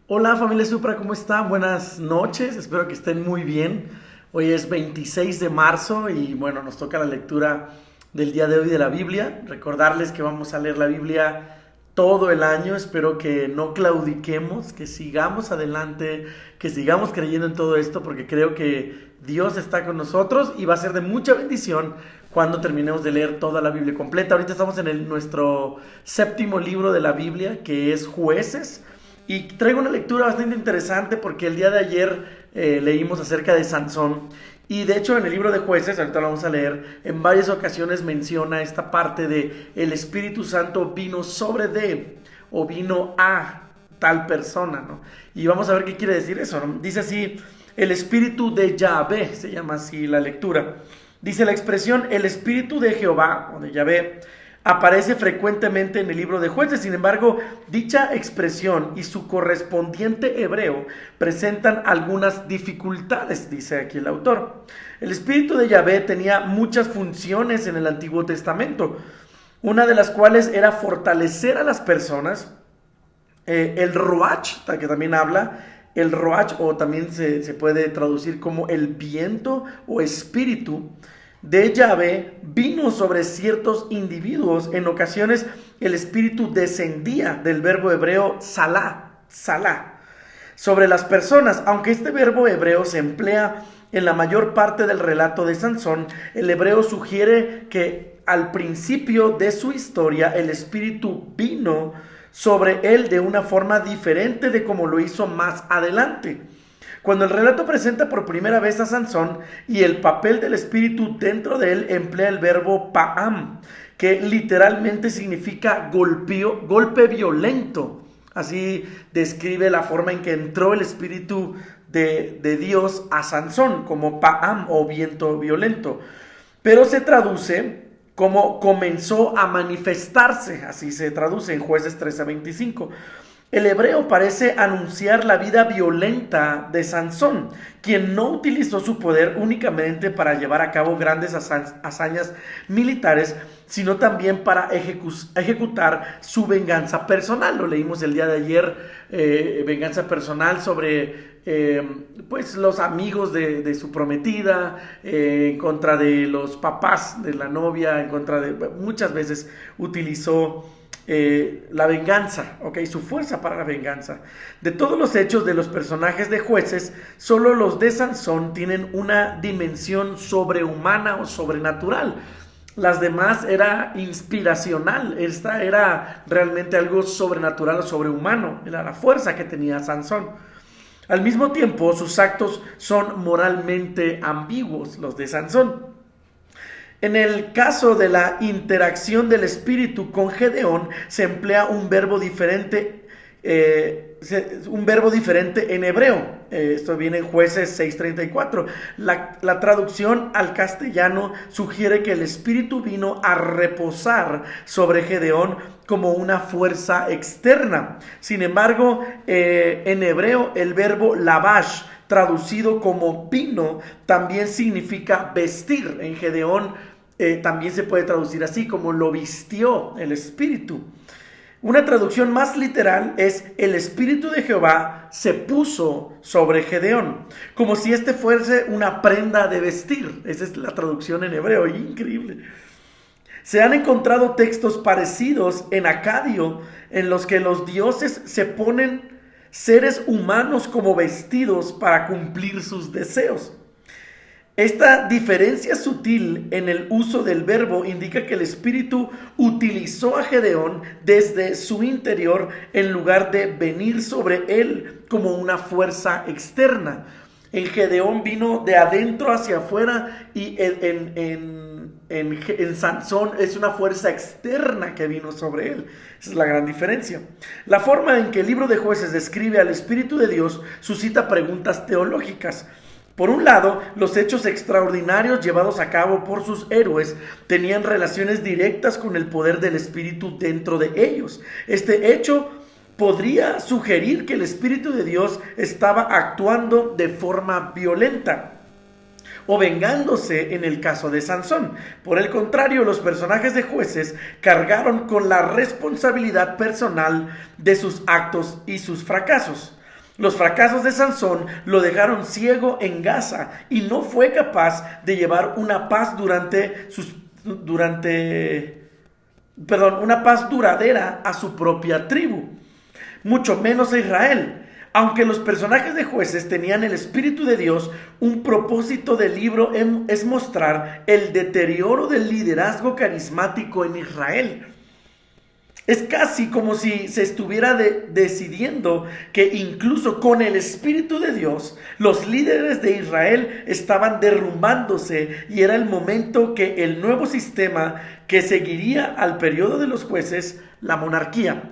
Hola familia Supra, ¿cómo están? Buenas noches, espero que estén muy bien. Hoy es 26 de marzo y bueno, nos toca la lectura del día de hoy de la Biblia. Recordarles que vamos a leer la Biblia todo el año, espero que no claudiquemos, que sigamos adelante, que sigamos creyendo en todo esto porque creo que Dios está con nosotros y va a ser de mucha bendición cuando terminemos de leer toda la Biblia completa. Ahorita estamos en nuestro séptimo libro de la Biblia, que es Jueces. Y traigo una lectura bastante interesante porque el día de ayer leímos acerca de Sansón. Y de hecho en el libro de Jueces, ahorita lo vamos a leer, en varias ocasiones menciona esta parte de el Espíritu Santo vino sobre de o vino a tal persona, ¿no? Y vamos a ver qué quiere decir eso, ¿no? Dice así, el Espíritu de Yahvé, se llama así la lectura. Dice la expresión, el Espíritu de Jehová o de Yahvé aparece frecuentemente en el libro de Jueces. Sin embargo, dicha expresión y su correspondiente hebreo presentan algunas dificultades, dice aquí el autor. El Espíritu de Yahvé tenía muchas funciones en el Antiguo Testamento, una de las cuales era fortalecer a las personas. El Roach, que también habla, el Roach, o también se puede traducir como el viento o espíritu de Yahvé, vino sobre ciertos individuos. En ocasiones el espíritu descendía del verbo hebreo salá, sobre las personas. Aunque este verbo hebreo se emplea en la mayor parte del relato de Sansón, el hebreo sugiere que al principio de su historia el espíritu vino sobre él de una forma diferente de como lo hizo más adelante. Cuando el relato presenta por primera vez a Sansón y el papel del espíritu dentro de él, emplea el verbo pa'am, que literalmente significa golpe violento. Así describe la forma en que entró el espíritu de Dios a Sansón, como pa'am o viento violento. Pero se traduce como comenzó a manifestarse, así se traduce en Jueces 13:25. El hebreo parece anunciar la vida violenta de Sansón, quien no utilizó su poder únicamente para llevar a cabo grandes hazañas militares, sino también para ejecutar su venganza personal. Lo leímos el día de ayer, venganza personal sobre pues los amigos de su prometida, en contra de los papás de la novia, en contra de muchas veces utilizó la venganza, su fuerza para la venganza. De todos los hechos de los personajes de Jueces, solo los de Sansón tienen una dimensión sobrehumana o sobrenatural. Las demás era inspiracional. Esta era realmente algo sobrenatural o sobrehumano. Era la fuerza que tenía Sansón. Al mismo tiempo, sus actos son moralmente ambiguos, los de Sansón. En el caso de la interacción del espíritu con Gedeón, se emplea un verbo diferente en hebreo. Esto viene en Jueces 6:34. La traducción al castellano sugiere que el espíritu vino a reposar sobre Gedeón como una fuerza externa. Sin embargo, en hebreo el verbo lavash, traducido como vino, también significa vestir. En Gedeón también se puede traducir así, como lo vistió el espíritu. Una traducción más literal es: el espíritu de Jehová se puso sobre Gedeón, como si este fuese una prenda de vestir. Esa es la traducción en hebreo, increíble. Se han encontrado textos parecidos en acadio en los que los dioses se ponen seres humanos como vestidos para cumplir sus deseos. Esta diferencia sutil en el uso del verbo indica que el espíritu utilizó a Gedeón desde su interior en lugar de venir sobre él como una fuerza externa. En Gedeón vino de adentro hacia afuera, y en Sansón es una fuerza externa que vino sobre él. Esa es la gran diferencia. La forma en que el libro de Jueces describe al Espíritu de Dios suscita preguntas teológicas. Por un lado, los hechos extraordinarios llevados a cabo por sus héroes tenían relaciones directas con el poder del Espíritu dentro de ellos. Este hecho podría sugerir que el Espíritu de Dios estaba actuando de forma violenta o vengándose en el caso de Sansón. Por el contrario, los personajes de Jueces cargaron con la responsabilidad personal de sus actos y sus fracasos. Los fracasos de Sansón lo dejaron ciego en Gaza y no fue capaz de llevar una paz una paz duradera a su propia tribu, mucho menos a Israel. Aunque los personajes de Jueces tenían el Espíritu de Dios, un propósito del libro es mostrar el deterioro del liderazgo carismático en Israel. Es casi como si se estuviera decidiendo que incluso con el Espíritu de Dios, los líderes de Israel estaban derrumbándose y era el momento que el nuevo sistema que seguiría al periodo de los jueces, la monarquía.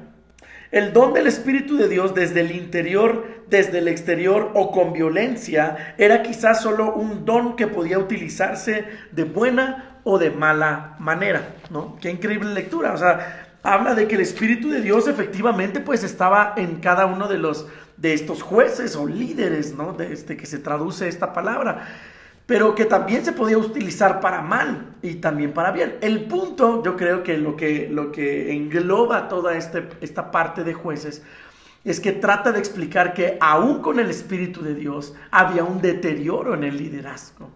El don del Espíritu de Dios desde el interior, desde el exterior o con violencia era quizás solo un don que podía utilizarse de buena o de mala manera, ¿no? Qué increíble lectura, o sea, habla de que el Espíritu de Dios efectivamente pues estaba en cada uno de estos jueces o líderes, ¿no? Que se traduce esta palabra, pero que también se podía utilizar para mal y también para bien. El punto, yo creo que lo que engloba toda esta parte de Jueces es que trata de explicar que aún con el Espíritu de Dios había un deterioro en el liderazgo.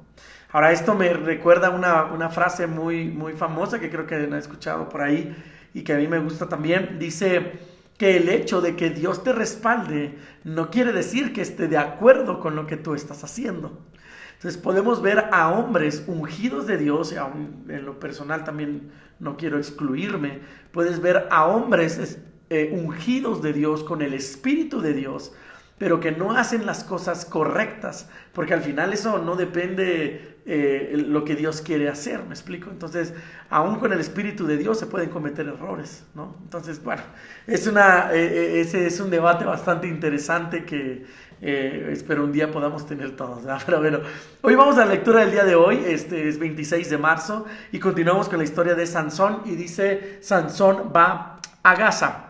Ahora, esto me recuerda una frase muy, muy famosa que creo que han escuchado por ahí y que a mí me gusta también. Dice que el hecho de que Dios te respalde no quiere decir que esté de acuerdo con lo que tú estás haciendo. Entonces podemos ver a hombres ungidos de Dios, y aún en lo personal también no quiero excluirme, puedes ver a hombres ungidos de Dios con el Espíritu de Dios, pero que no hacen las cosas correctas, porque al final eso no depende lo que Dios quiere hacer, ¿me explico? Entonces, aún con el Espíritu de Dios se pueden cometer errores, ¿no? Entonces, bueno, ese es un debate bastante interesante que espero un día podamos tener todos, ¿verdad? Pero bueno, hoy vamos a la lectura del día de hoy, es 26 de marzo, y continuamos con la historia de Sansón, y dice, Sansón va a Gaza.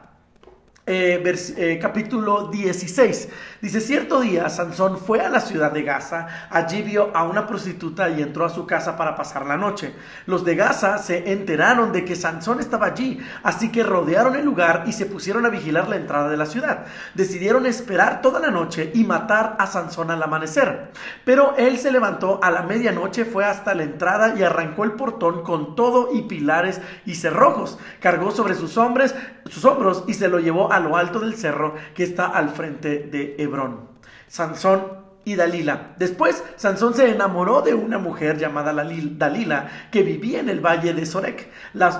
Capítulo 16. Dice, cierto día Sansón fue a la ciudad de Gaza, allí vio a una prostituta y entró a su casa para pasar la noche. Los de Gaza se enteraron de que Sansón estaba allí, así que rodearon el lugar y se pusieron a vigilar la entrada de la ciudad. Decidieron esperar toda la noche y matar a Sansón al amanecer. Pero él se levantó a la medianoche, fue hasta la entrada y arrancó el portón con todo y pilares y cerrojos. Cargó sobre sus hombros y se lo llevó a lo alto del cerro que está al frente de Hebrón. Sansón y Dalila. Después, Sansón se enamoró de una mujer llamada Dalila que vivía en el valle de Sorek.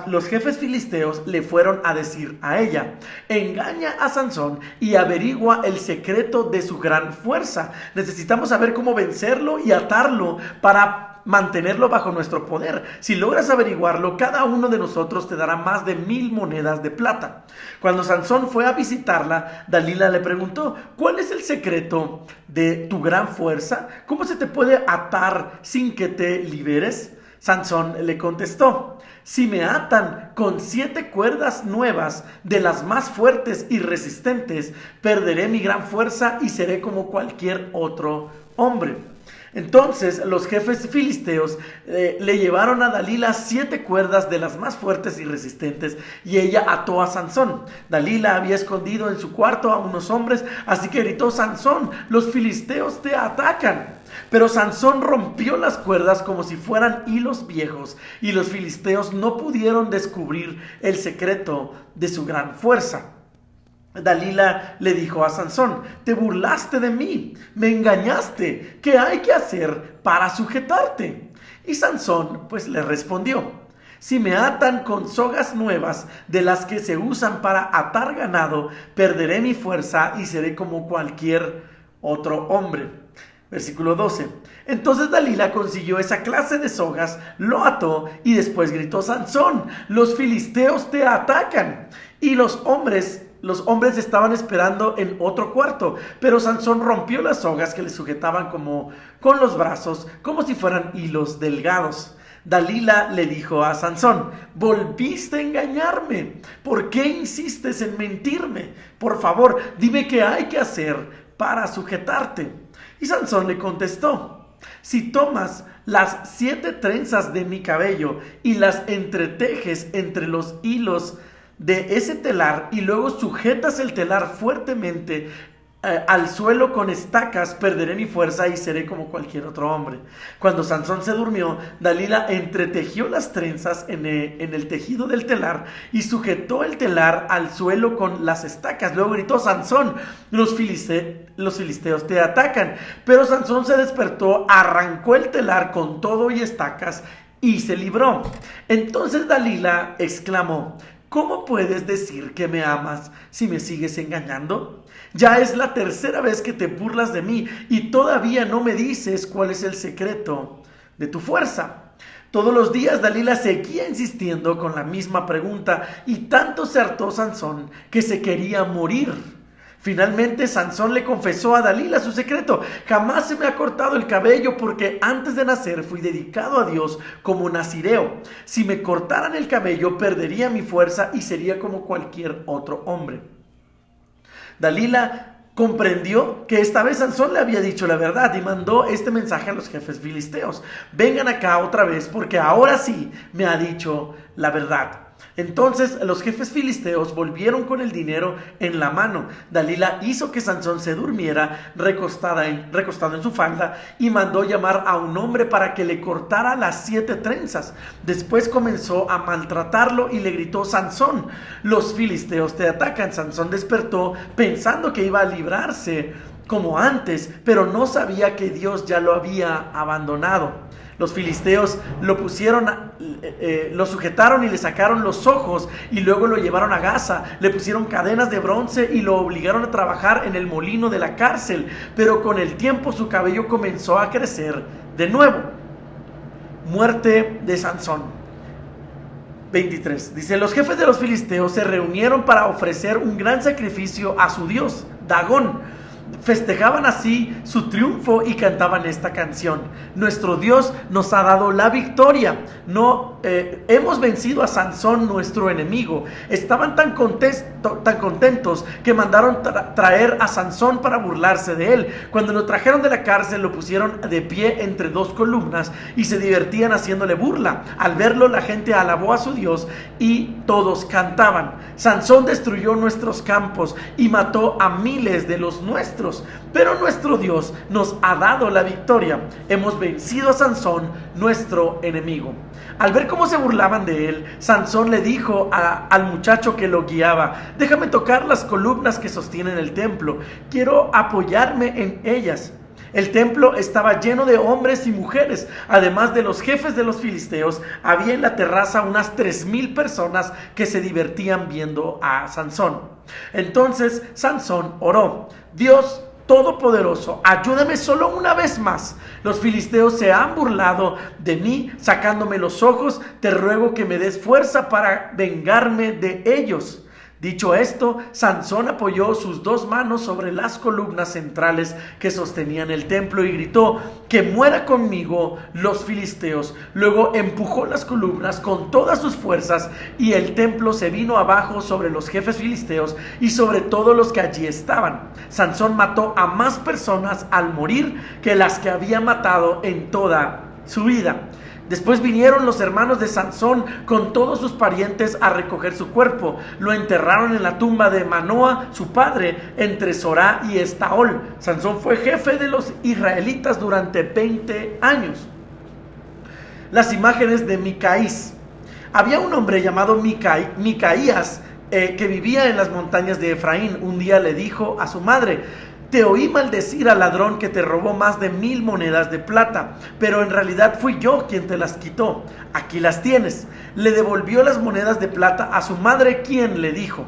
Los jefes filisteos le fueron a decir a ella, engaña a Sansón y averigua el secreto de su gran fuerza. Necesitamos saber cómo vencerlo y atarlo para mantenerlo bajo nuestro poder. Si logras averiguarlo, cada uno de nosotros te dará más de 1000 monedas de plata. Cuando Sansón fue a visitarla, Dalila le preguntó, ¿cuál es el secreto de tu gran fuerza? ¿Cómo se te puede atar sin que te liberes? Sansón le contestó, si me atan con 7 cuerdas nuevas de las más fuertes y resistentes, perderé mi gran fuerza y seré como cualquier otro hombre. Entonces los jefes filisteos le llevaron a Dalila 7 cuerdas de las más fuertes y resistentes y ella ató a Sansón. Dalila había escondido en su cuarto a unos hombres, así que gritó, Sansón, los filisteos te atacan. Pero Sansón rompió las cuerdas como si fueran hilos viejos y los filisteos no pudieron descubrir el secreto de su gran fuerza. Dalila le dijo a Sansón, te burlaste de mí, me engañaste, ¿qué hay que hacer para sujetarte? Y Sansón pues le respondió, si me atan con sogas nuevas de las que se usan para atar ganado, perderé mi fuerza y seré como cualquier otro hombre. Versículo 12. Entonces Dalila consiguió esa clase de sogas, lo ató y después gritó, Sansón, los filisteos te atacan. Y los hombres estaban esperando en otro cuarto, pero Sansón rompió las sogas que le sujetaban con los brazos, como si fueran hilos delgados. Dalila le dijo a Sansón, volviste a engañarme, ¿por qué insistes en mentirme? Por favor, dime qué hay que hacer para sujetarte. Y Sansón le contestó, si tomas las 7 trenzas de mi cabello y las entretejes entre los hilos de ese telar y luego sujetas el telar fuertemente al suelo con estacas, perderé mi fuerza y seré como cualquier otro hombre. Cuando Sansón se durmió, Dalila entretejió las trenzas en el tejido del telar y sujetó el telar al suelo con las estacas. Luego gritó: Sansón, los filisteos te atacan. Pero Sansón se despertó, arrancó el telar con todo y estacas y se libró. Entonces Dalila exclamó: ¿cómo puedes decir que me amas si me sigues engañando? Ya es la tercera vez que te burlas de mí y todavía no me dices cuál es el secreto de tu fuerza. Todos los días Dalila seguía insistiendo con la misma pregunta y tanto se hartó Sansón que se quería morir. Finalmente Sansón le confesó a Dalila su secreto: jamás se me ha cortado el cabello porque antes de nacer fui dedicado a Dios como nazireo. Si me cortaran el cabello perdería mi fuerza y sería como cualquier otro hombre. Dalila comprendió que esta vez Sansón le había dicho la verdad y mandó este mensaje a los jefes filisteos: vengan acá otra vez porque ahora sí me ha dicho la verdad. Entonces los jefes filisteos volvieron con el dinero en la mano. Dalila hizo que Sansón se durmiera recostado en su falda y mandó llamar a un hombre para que le cortara las 7 trenzas. Después comenzó a maltratarlo y le gritó: Sansón, los filisteos te atacan. Sansón despertó pensando que iba a librarse como antes, pero no sabía que Dios ya lo había abandonado. Los filisteos lo sujetaron y le sacaron los ojos y luego lo llevaron a Gaza. Le pusieron cadenas de bronce y lo obligaron a trabajar en el molino de la cárcel. Pero con el tiempo su cabello comenzó a crecer de nuevo. Muerte de Sansón. 23. Dice: los jefes de los filisteos se reunieron para ofrecer un gran sacrificio a su dios, Dagón. Festejaban así su triunfo y cantaban esta canción: nuestro Dios nos ha dado la victoria. Hemos vencido a Sansón, nuestro enemigo. Estaban tan contentos que mandaron traer a Sansón para burlarse de él. Cuando lo trajeron de la cárcel, lo pusieron de pie entre 2 columnas y se divertían haciéndole burla. Al verlo, la gente alabó a su Dios y todos cantaban: Sansón destruyó nuestros campos y mató a miles de los nuestros, pero nuestro Dios nos ha dado la victoria. Hemos vencido a Sansón, nuestro enemigo. Al ver cómo se burlaban de él, Sansón le dijo al muchacho que lo guiaba: déjame tocar las columnas que sostienen el templo, quiero apoyarme en ellas. El templo estaba lleno de hombres y mujeres. Además de los jefes de los filisteos, había en la terraza unas 3,000 personas que se divertían viendo a Sansón. Entonces Sansón oró: Dios Todopoderoso, ayúdame solo una vez más. Los filisteos se han burlado de mí, sacándome los ojos. Te ruego que me des fuerza para vengarme de ellos. Dicho esto, Sansón apoyó sus 2 manos sobre las columnas centrales que sostenían el templo y gritó: que muera conmigo los filisteos. Luego empujó las columnas con todas sus fuerzas y el templo se vino abajo sobre los jefes filisteos y sobre todos los que allí estaban. Sansón mató a más personas al morir que las que había matado en toda su vida. Después vinieron los hermanos de Sansón con todos sus parientes a recoger su cuerpo. Lo enterraron en la tumba de Manoa, su padre, entre Sorá y Estaol. Sansón fue jefe de los israelitas durante 20 años. Las imágenes de Micaís. Había un hombre llamado Micaías que vivía en las montañas de Efraín. Un día le dijo a su madre: te oí maldecir al ladrón que te robó más de 1,000 monedas de plata, pero en realidad fui yo quien te las quitó. Aquí las tienes. Le devolvió las monedas de plata a su madre, quien le dijo: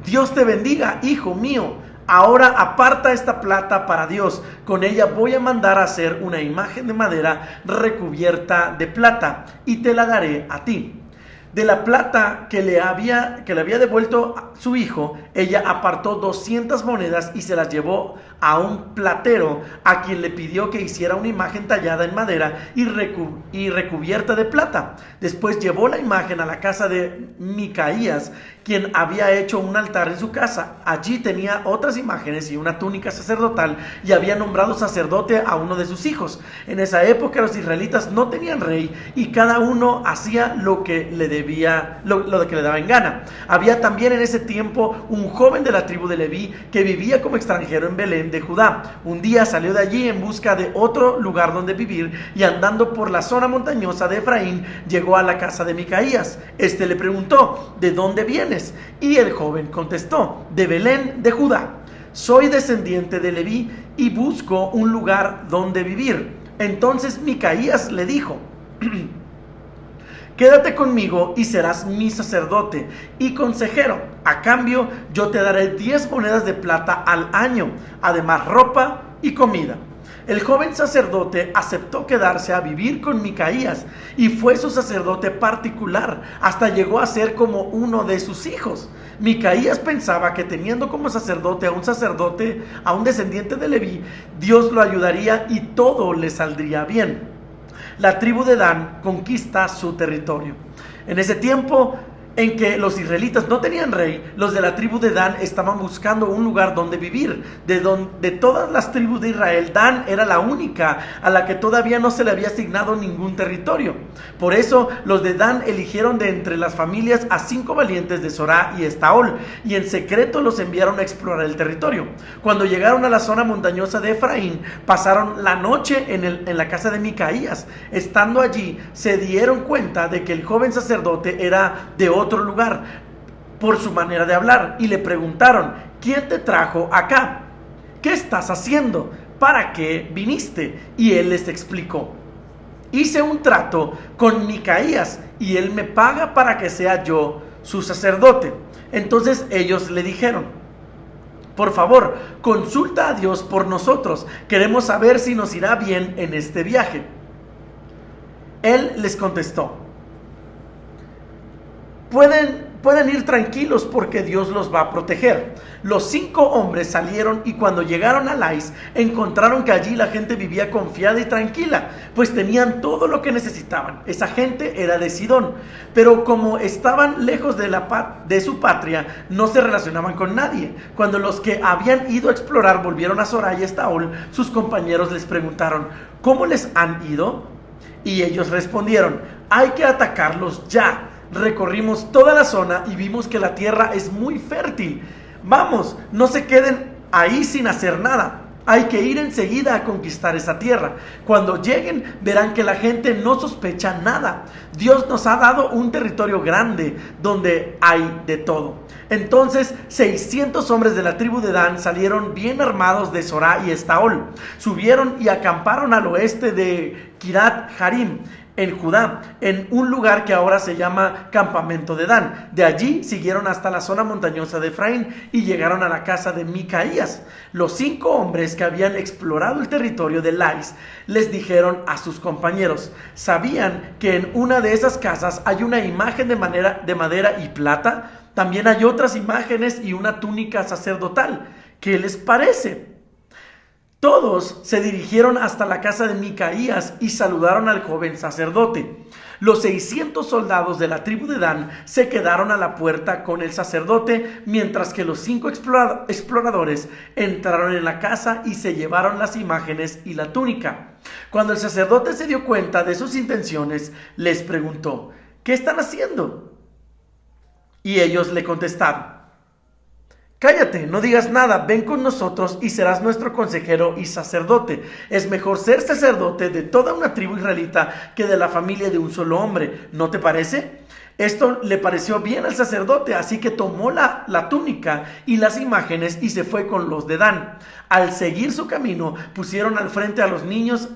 Dios te bendiga, hijo mío. Ahora aparta esta plata para Dios. Con ella voy a mandar a hacer una imagen de madera recubierta de plata y te la daré a ti. De la plata que le había devuelto a su hijo, ella apartó 200 monedas y se las llevó a un platero, a quien le pidió que hiciera una imagen tallada en madera y recubierta de plata. Después llevó la imagen a la casa de Micaías, quien había hecho un altar en su casa. Allí tenía otras imágenes y una túnica sacerdotal, y había nombrado sacerdote a uno de sus hijos. En esa época los israelitas no tenían rey, y cada uno hacía lo que le daba en gana. Había también en ese tiempo un joven de la tribu de Leví que vivía como extranjero en Belén de Judá. Un día salió de allí en busca de otro lugar donde vivir, y andando por la zona montañosa de Efraín llegó a la casa de Micaías. Este le preguntó: ¿de dónde vienes? Y el joven contestó: de Belén de Judá. Soy descendiente de Leví y busco un lugar donde vivir. Entonces Micaías le dijo: quédate conmigo y serás mi sacerdote y consejero. A cambio, yo te daré 10 monedas de plata al año, además ropa y comida. El joven sacerdote aceptó quedarse a vivir con Micaías y fue su sacerdote particular, hasta llegó a ser como uno de sus hijos. Micaías pensaba que teniendo como sacerdote, a un descendiente de Leví, Dios lo ayudaría y todo le saldría bien. La tribu de Dan conquista su territorio. En ese tiempo en que los israelitas no tenían rey, los de la tribu de Dan estaban buscando un lugar donde vivir. De todas las tribus de Israel, Dan era la única a la que todavía no se le había asignado ningún territorio. Por eso los de Dan eligieron de entre las familias a 5 valientes de Sorá y Estaol, y en secreto los enviaron a explorar el territorio. Cuando llegaron a la zona montañosa de Efraín, pasaron la noche en la casa de Micaías. Estando allí, se dieron cuenta de que el joven sacerdote era de otro lugar por su manera de hablar, y le preguntaron: ¿quién te trajo acá? ¿Qué estás haciendo? ¿Para qué viniste? Y él les explicó: hice un trato con Micaías y él me paga para que sea yo su sacerdote. Entonces ellos le dijeron: por favor, consulta a Dios por nosotros, queremos saber si nos irá bien en este viaje. Él les contestó: Pueden ir tranquilos porque Dios los va a proteger. Los 5 hombres salieron, y cuando llegaron a Lais encontraron que allí la gente vivía confiada y tranquila, pues tenían todo lo que necesitaban. Esa gente era de Sidón, pero como estaban lejos de su patria, no se relacionaban con nadie. Cuando los que habían ido a explorar volvieron a Sorá y Estaol, sus compañeros les preguntaron: ¿cómo les han ido? Y ellos respondieron: hay que atacarlos ya. Recorrimos toda la zona y vimos que la tierra es muy fértil. Vamos, no se queden ahí sin hacer nada. Hay que ir enseguida a conquistar esa tierra. Cuando lleguen, verán que la gente no sospecha nada. Dios nos ha dado un territorio grande donde hay de todo. Entonces 600 hombres de la tribu de Dan salieron bien armados de Sorá y Estaol. Subieron y acamparon al oeste de Kirat Harim, en Judá, en un lugar que ahora se llama Campamento de Dan. De allí siguieron hasta la zona montañosa de Efraín y llegaron a la casa de Micaías. Los 5 hombres que habían explorado el territorio de Lais les dijeron a sus compañeros: ¿sabían que en una de esas casas hay una imagen de madera y plata? También hay otras imágenes y una túnica sacerdotal. ¿Qué les parece? Todos se dirigieron hasta la casa de Micaías y saludaron al joven sacerdote. Los 600 soldados de la tribu de Dan se quedaron a la puerta con el sacerdote, mientras que los 5 exploradores entraron en la casa y se llevaron las imágenes y la túnica. Cuando el sacerdote se dio cuenta de sus intenciones, les preguntó: ¿qué están haciendo? Y ellos le contestaron: cállate, no digas nada, ven con nosotros y serás nuestro consejero y sacerdote. Es mejor ser sacerdote de toda una tribu israelita que de la familia de un solo hombre, ¿no te parece? Esto le pareció bien al sacerdote, así que tomó la túnica y las imágenes y se fue con los de Dan. Al seguir su camino, pusieron al frente a los niños,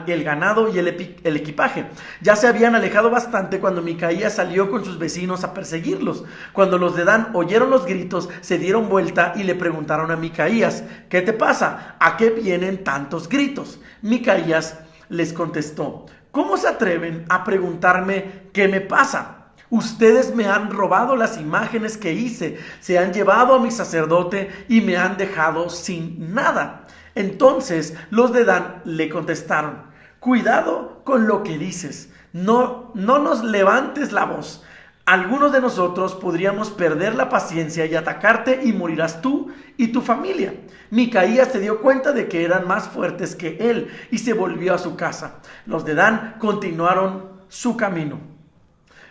el ganado y el equipaje. Ya se habían alejado bastante cuando Micaías salió con sus vecinos a perseguirlos. Cuando los de Dan oyeron los gritos, se dieron vuelta y le preguntaron a Micaías: ¿qué te pasa? ¿A qué vienen tantos gritos? Micaías les contestó: ¿cómo se atreven a preguntarme qué me pasa? ustedes me han robado las imágenes que hice, se han llevado a mi sacerdote y me han dejado sin nada. Entonces los de Dan le contestaron: cuidado con lo que dices, no nos levantes la voz. Algunos de nosotros podríamos perder la paciencia y atacarte, y morirás tú y tu familia. Micaías se dio cuenta de que eran más fuertes que él y se volvió a su casa. Los de Dan continuaron su camino.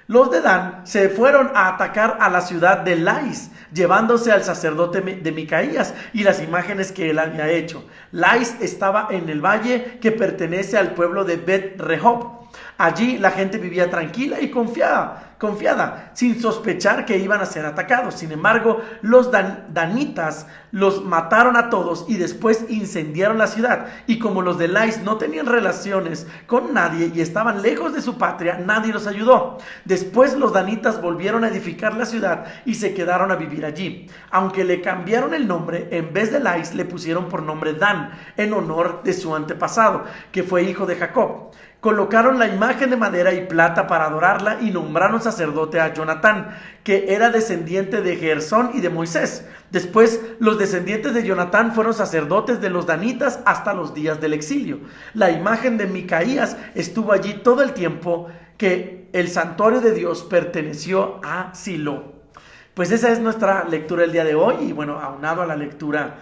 Los de Dan se fueron a atacar a la ciudad de Lais, llevándose al sacerdote de Micaías y las imágenes que él había hecho. Lais estaba en el valle que pertenece al pueblo de Bet-Rehob. Allí la gente vivía tranquila y confiada, sin sospechar que iban a ser atacados. Sin embargo, los danitas los mataron a todos y después incendiaron la ciudad. Y como los de Lais no tenían relaciones con nadie y estaban lejos de su patria, nadie los ayudó. Después los danitas volvieron a edificar la ciudad y se quedaron a vivir allí. Aunque le cambiaron el nombre, en vez de Lais le pusieron por nombre Dan, en honor de su antepasado, que fue hijo de Jacob. Colocaron la imagen de madera y plata para adorarla y nombraron sacerdote a Jonatán, que era descendiente de Gersón y de Moisés. Después, los descendientes de Jonatán fueron sacerdotes de los danitas hasta los días del exilio. La imagen de Micaías estuvo allí todo el tiempo que el santuario de Dios perteneció a Silo. Pues esa es nuestra lectura el día de hoy, y bueno, aunado a la lectura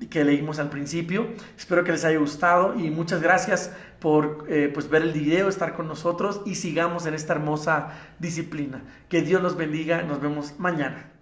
que leímos al principio. Espero que les haya gustado y muchas gracias por ver el video, estar con nosotros y sigamos en esta hermosa disciplina. Que Dios los bendiga. Nos vemos mañana.